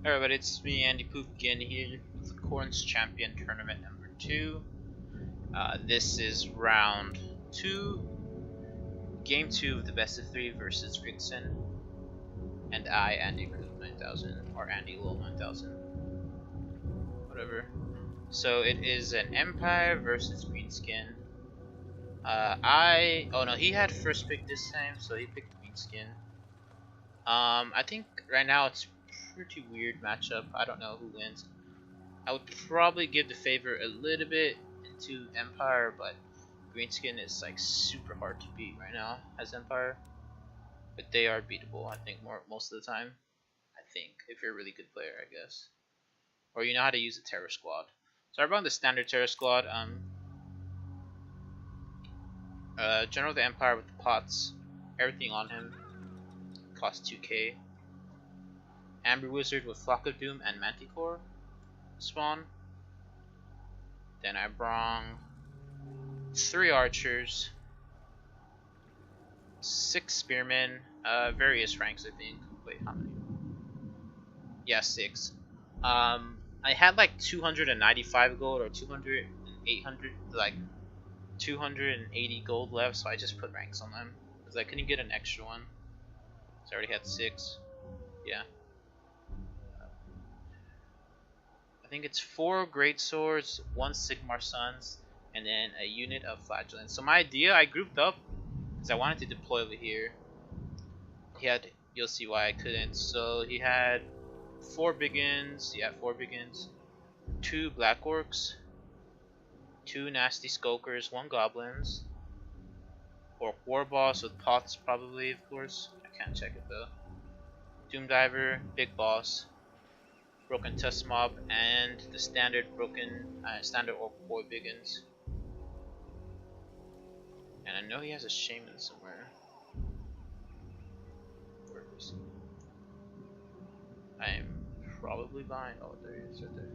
Hey everybody, it's me, Andy Poop, again here with the Corns Champion Tournament number 2. This is round 2, game 2 of the best of 3 versus Rickson, and I, Andy Poop 9000, or Andy Lol 9000, whatever. So it is an Empire versus Greenskin. Oh no, he had first pick this time, so he picked Greenskin. I think right now it's pretty weird matchup. I don't know who wins. I would probably give the favor a little bit into Empire, but Greenskin is like super hard to beat right now as Empire. But they are beatable, I think, most of the time. I think, if you're a really good player, I guess. Or you know how to use the Terror Squad. So I brought the standard Terror Squad. General of the Empire with the pots, everything on him. Cost 2k. Amber Wizard with Flock of Doom and Manticore spawn. Then I brought 3 archers, 6 spearmen, various ranks I think. Wait, how many? Yeah, 6. I had like 295 gold or 200, 800, like 280 gold left, so I just put ranks on them because I couldn't get an extra one. So I already had 6. Yeah. I think it's 4 great swords, 1 Sigmar Sons, and then a unit of flagellants. So my idea, I grouped up because I wanted to deploy over here. You'll see why I couldn't. So he had 4 biggins. Yeah, 4 biggins, 2 black orcs, 2 nasty skulkers, 1 goblins, or war boss with pots probably, of course. I can't check it though. Doom diver, big boss, broken test mob, and the standard standard orc boy biggins. And I know he has a shaman somewhere. Where is he? I am probably behind. Oh, there he is, right there.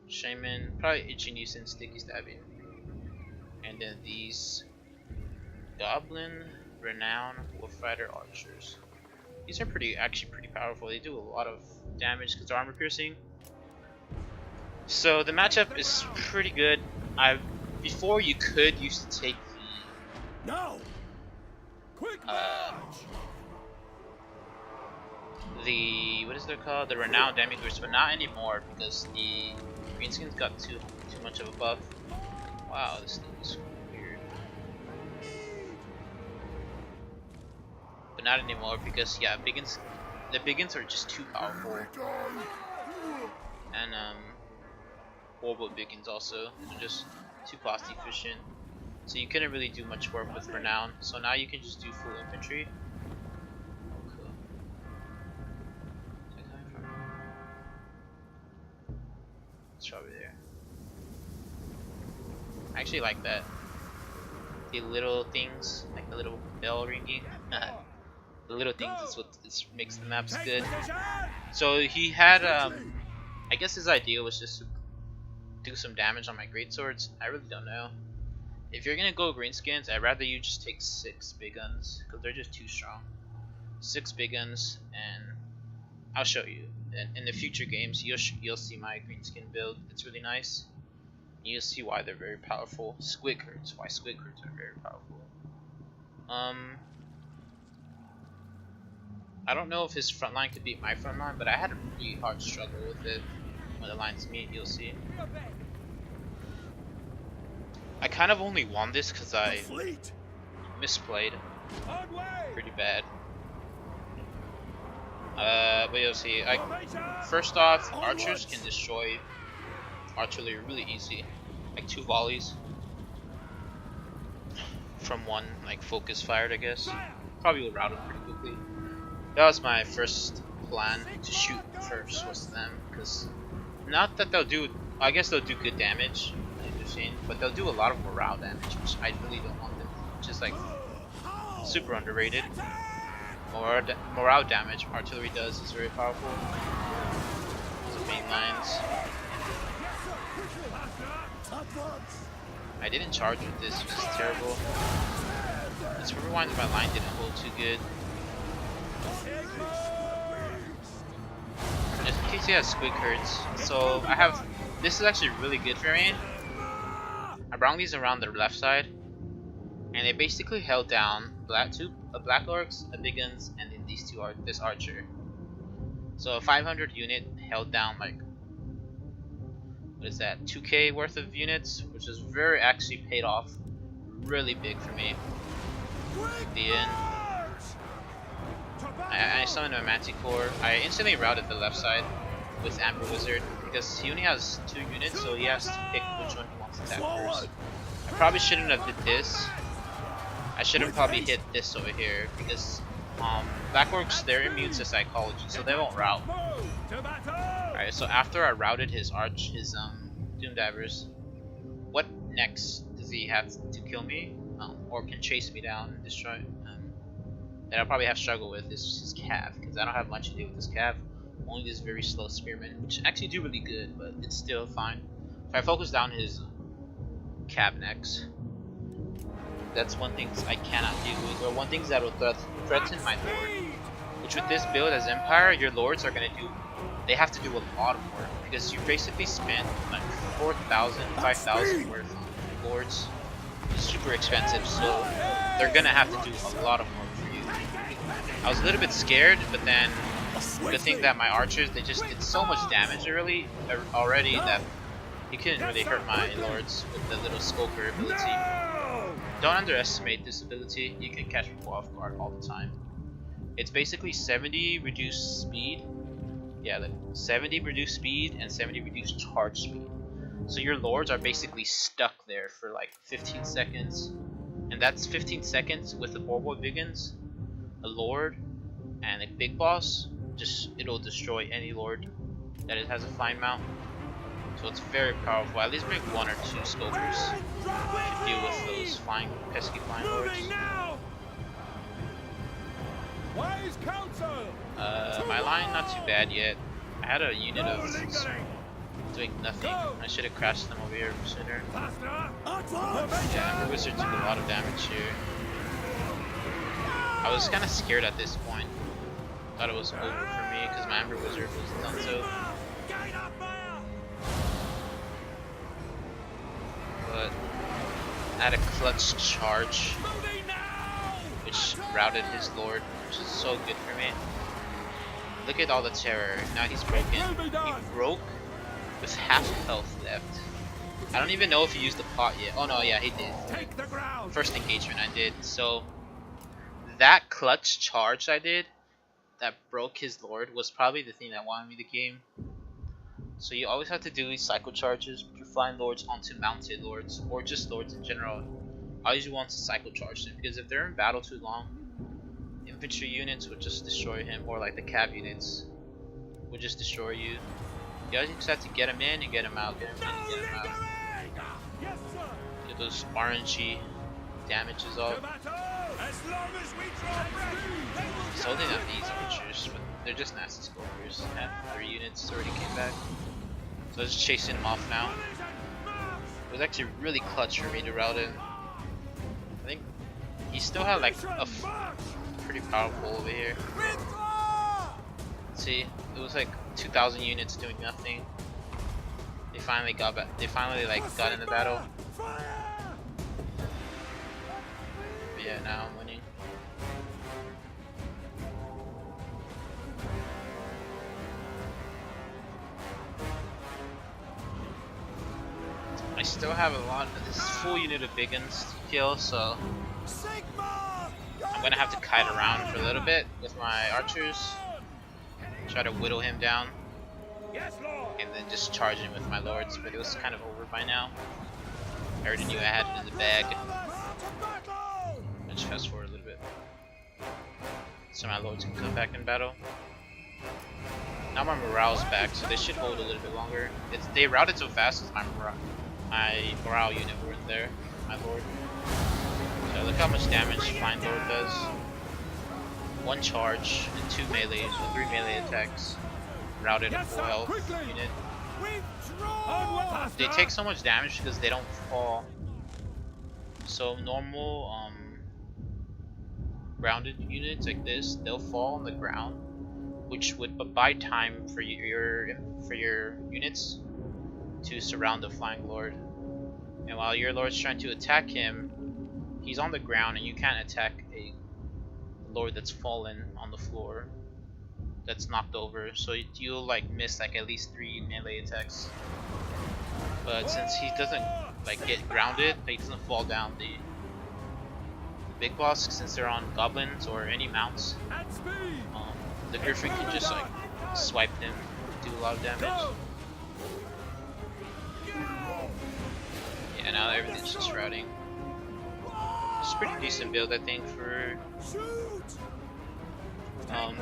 Shaman, probably itchy nuisance, sticky stabbing. And then these goblin, renown, wolfrider archers. These are actually pretty powerful. They do a lot of damage because they're armor piercing. So the matchup is pretty good. Before you could used to take the what is it called? The renowned demigorgons, but not anymore because the greenskins got too much of a buff. Wow, this thing is weird. But not anymore because yeah, the biggins are just too powerful. And orbital biggins also, they're just too cost efficient. So you couldn't really do much work with renown. So now you can just do full infantry. Oh, cool. Is that coming from? It's probably there. I actually like that. The little things, like the little bell ringing. The little things is what makes the maps good. So he had, I guess his idea was just to do some damage on my greatswords. I really don't know. If you're gonna go greenskins, I'd rather you just take 6 big guns because they're just too strong. 6 big guns, and I'll show you. In the future games, you'll see my greenskin build. It's really nice. You'll see why they're very powerful. Squig herds. Why squig herds are very powerful. I don't know if his front line could beat my front line, but I had a pretty hard struggle with it when the lines meet. You'll see. I kind of only won this because I misplayed pretty bad. But you'll see. First off, archers can destroy artillery really easy, like 2 volleys from 1 like focus fired. I guess probably will rout them pretty quickly. That was my first plan, to shoot first with them, because not that they'll do. I guess they'll do good damage. But they'll do a lot of morale damage, which I really don't want them. Which is like super underrated. Morale damage artillery does is very powerful. So main lines. I didn't charge with this, which is terrible. Let's rewind, my line didn't hold too good. Just in case he has squig herds. So I have, this is actually really good for me. I brought these around the left side, and they basically held down a black orcs, a big guns, and then these two are this archer. So a 500 unit held down like, what is that, 2k worth of units, which is very actually paid off, really big for me. At the end, I summoned my Manticore. I instantly routed the left side with Amber Wizard because he only has 2 units, so he has to pick which one he wants to attack first. I probably shouldn't have did this. I should have probably hit this over here because Black Orcs, they're immune to psychology, so they won't route. Alright, so after I routed his Doom Divers, what next? Does he have to kill me? Or can chase me down and destroy? That I'll probably have struggle with is his Cav, because I don't have much to do with this Cav. Only this very slow Spearman, which actually do really good, but it's still fine. If I focus down his Cav next, that's one thing I cannot do, or one thing that will threaten my Lord. Which with this build as Empire, your Lords are gonna do, they have to do a lot of work, because you basically spent like 4,000, 5,000 worth of Lords. It's super expensive, so they're gonna have to do a lot of work for you. I was a little bit scared, but then the thing that my archers, they just did so much damage already that he couldn't really hurt my Lords with the little Skulker ability. Don't underestimate this ability, you can catch people off guard all the time. It's basically 70 reduced speed, yeah, like 70 reduced speed and 70 reduced charge speed. So your Lords are basically stuck there for like 15 seconds, and that's 15 seconds with the Boar Biggins, a Lord, and a Big Boss. It'll destroy any Lord that it has a fine mount. So it's very powerful. At least bring 1 or 2 Scopers to deal with those pesky flying Lords. My line not too bad yet. I had a unit of doing nothing. I should have crashed them over here sooner. Yeah, Amber Wizard took a lot of damage here. I was kind of scared at this point. Thought it was over for me because my Amber Wizard was done so. But I had a clutch charge, which routed his Lord, which is so good for me. Look at all the terror. Now he's broken. He broke with half health left. I don't even know if he used the pot yet. Oh no, yeah, he did. First engagement I did. So that clutch charge I did that broke his Lord was probably the thing that won me the game. So you always have to do these cycle charges to flying Lords onto mounted Lords, or just Lords in general. Always you want to cycle charge them, because if they're in battle too long, infantry units would just destroy him, or like the cav units would just destroy you. You always just have to get him in and get him out, get him in and get him out. Get those RNG damages off. He's holding up these archers, but they're just nasty skulkers. Half 3 units already came back. So I was just chasing him off now. It was actually really clutch for me to route in. I think he still had like a pretty powerful over here. See, it was like 2,000 units doing nothing. They finally got back. They finally like got in the battle. But yeah, now I'm winning. I still have a lot of this full unit of big guns to kill, so I'm gonna have to kite around for a little bit with my archers, try to whittle him down, and then just charge him with my Lords. But it was kind of over by now. I already knew I had it in the bag. Let's fast forward a little bit, so my Lords can come back in battle. Now my morale's back, so they should hold a little bit longer. They routed so fast as my morale unit weren't there, my Lord. So look how much damage Flying Lord does. 1 charge and 2 melees, or 3 melee attacks. Routed a full health unit. They take so much damage because they don't fall. So normal grounded units like this, they'll fall on the ground, which would buy time for your units to surround the flying lord. And while your lord's trying to attack him, he's on the ground and you can't attack a lord that's fallen on the floor, that's knocked over. So you'll like miss like at least 3 melee attacks. But since he doesn't like get grounded, he doesn't fall down, the big boss, since they're on goblins or any mounts, the Griffin can just like swipe him, do a lot of damage. Yeah, now everything's just routing. It's a pretty decent build, I think, for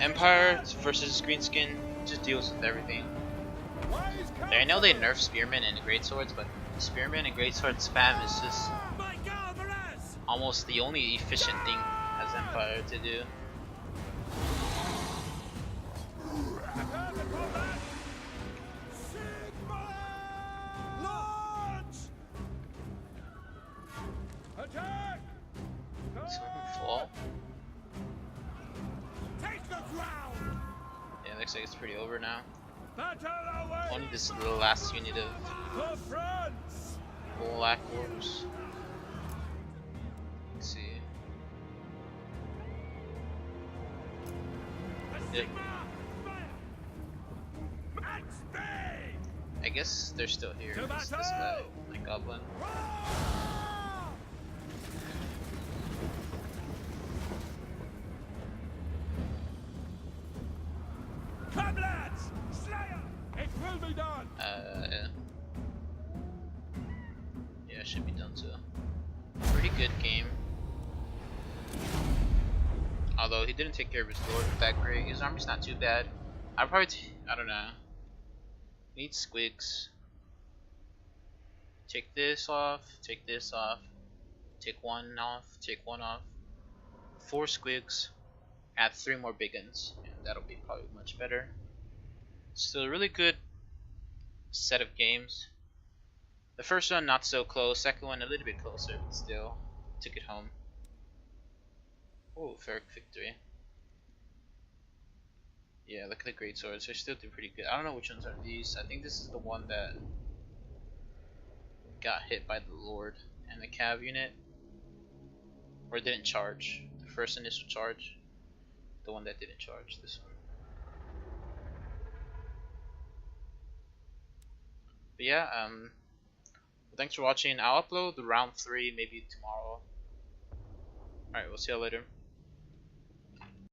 Empire versus Greenskin. Just deals with everything. I know they nerf Spearmen and Greatswords, but Spearmen and Greatsword spam is just almost the only efficient thing as Empire to do. Fall. Yeah, looks like it's pretty over now. Only this is the last unit of Black Orbs. Let's see. Yep. I guess they're still here. This guy, like Goblin. Yeah, it should be done too. Pretty good game. Although he didn't take care of his lord that great. His army's not too bad. I don't know. Need squigs. Take this off, take this off, take one off, take one off. 4 squigs, add 3 more big guns, and that'll be probably much better. Still a really good set of games. The first one not so close, second one a little bit closer, but still took it home. Oh, fair victory. Yeah, look at the great swords. They're still doing pretty good. I don't know which ones are these. I think this is the one that got hit by the Lord and the Cav unit, or didn't charge. The first initial charge, the one that didn't charge. This one. But yeah, well, thanks for watching. I'll upload the round 3 maybe tomorrow. Alright, we'll see you later.